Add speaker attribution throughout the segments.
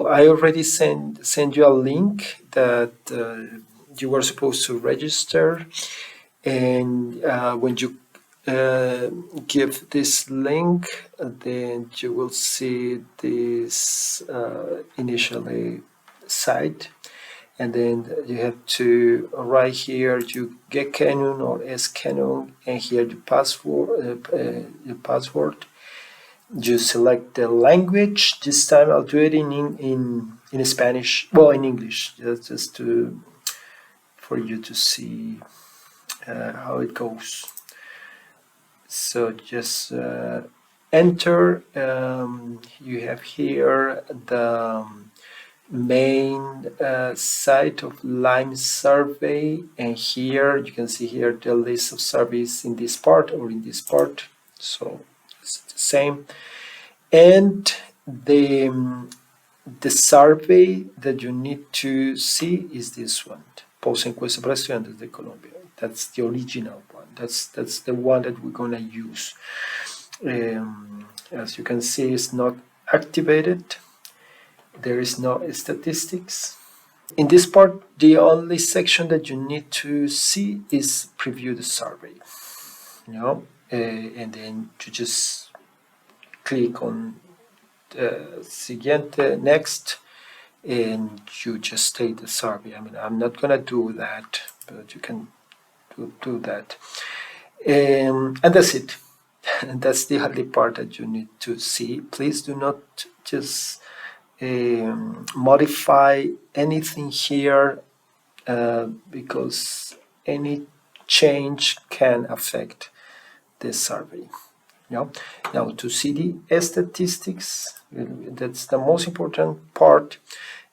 Speaker 1: I already send you a link that you were supposed to register, and when you give this link, then you will see this initially site, and then you have to right here you get canon or S canon, and here the password. You select the language. This time I'll do it in Spanish, well, in English, just to for you to see how it goes. So just enter. You have here the main site of Lime survey, and here you can see here the list of surveys in this part or in this part. So it's the same, and the survey that you need to see is this one, Post Encuesta para Estudiantes de Colombia. That's the original one. That's the one that we're gonna use. As you can see, it's not activated. There is no statistics. In this part, the only section that you need to see is preview the survey. And then you just click on siguiente, next, and you just take the survey. I mean, I'm not gonna do that, but you can do that, and that's it. And that's the only part that you need to see. Please do not just modify anything here because any change can affect the survey. Now to see the statistics, that's the most important part.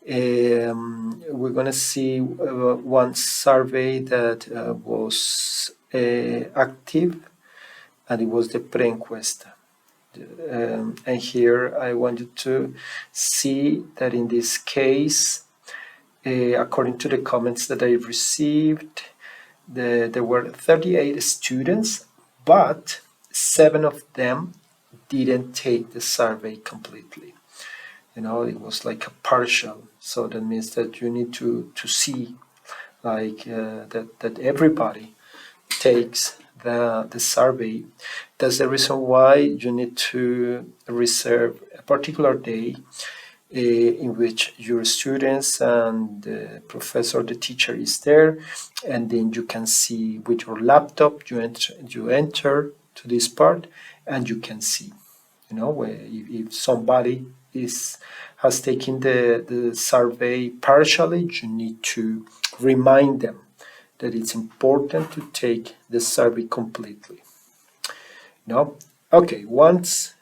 Speaker 1: We're going to see one survey that was active, and it was the pre-encuesta. And here I want you to see that in this case, according to the comments that I received, there were 38 students, but 7 of them didn't take the survey completely. It was like a partial. So that means that you need to see like that everybody takes the survey. That's the reason why you need to reserve a particular day in which your students and the professor, the teacher is there, and then you can see with your laptop, you enter to this part, and you can see, if somebody has taken the survey partially, you need to remind them that it's important to take the survey completely. Okay, once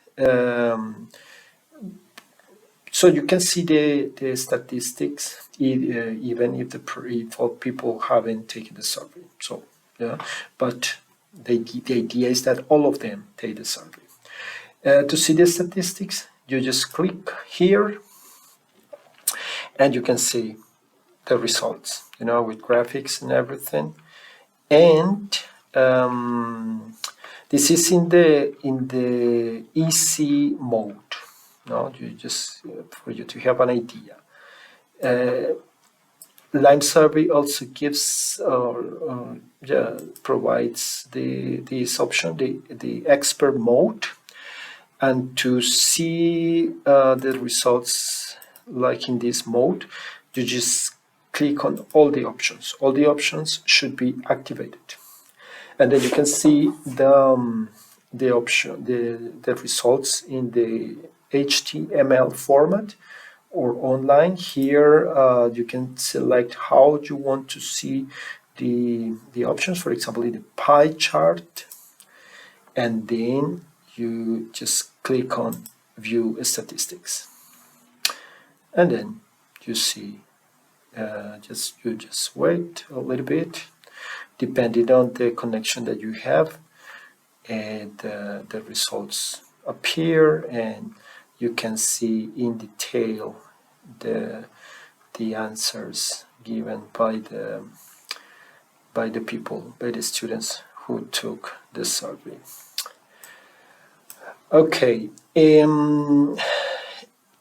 Speaker 1: so you can see the statistics even if all people haven't taken the survey. So but the idea is that all of them take the survey. To see the statistics, you just click here, and you can see the results, with graphics and everything. And this is in the easy mode. You just for you to have an idea. Lime survey also gives provides this option, the expert mode, and to see the results like in this mode, you just click on all the options. All the options should be activated, and then you can see the option, the results in the HTML format or online. Here you can select how you want to see the options, for example, in the pie chart, and then you just click on view statistics, and then you see you just wait a little bit depending on the connection that you have, and the results appear, and you can see in detail the answers given by the people, by the students who took the survey. Okay,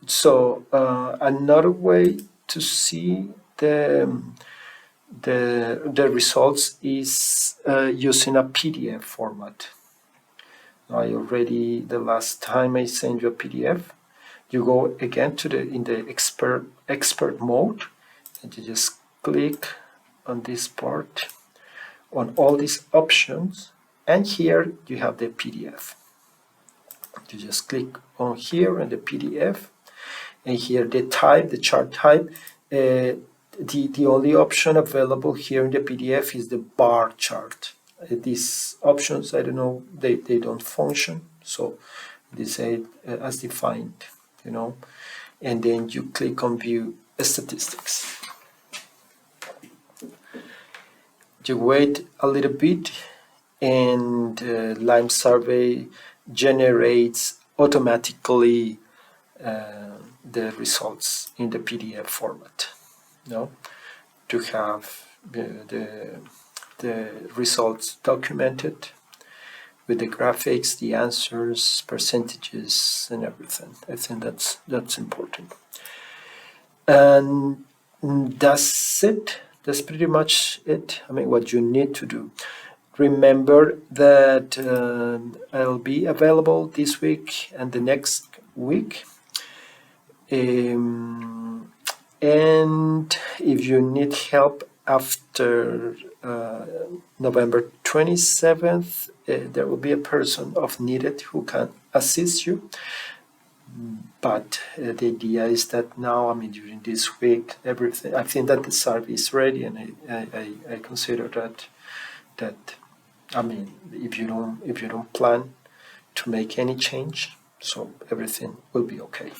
Speaker 1: So another way to see the results is using a PDF format. The last time I sent you a PDF, you go again to in the expert mode, and you just click on this part, on all these options, and here you have the PDF. You just click on here on the PDF, and here the type, the chart type. The only option available here in the PDF is the bar chart. These options, I don't know, they don't function, so they say as defined, and then you click on view statistics. You wait a little bit, and Lime Survey generates automatically the results in the PDF format. To have the results documented with the graphics, the answers, percentages, and everything. I think that's important. And that's it. That's pretty much it. I mean, what you need to do. Remember that I'll be available this week and the next week. And if you need help after November 27th, there will be a person of needed who can assist you. But the idea is that now, I mean, during this week, everything, I think that the survey is ready, and I consider that I mean, if you don't plan to make any change, so everything will be okay.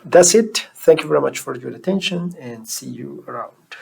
Speaker 1: That's it. Thank you very much for your attention, and see you around.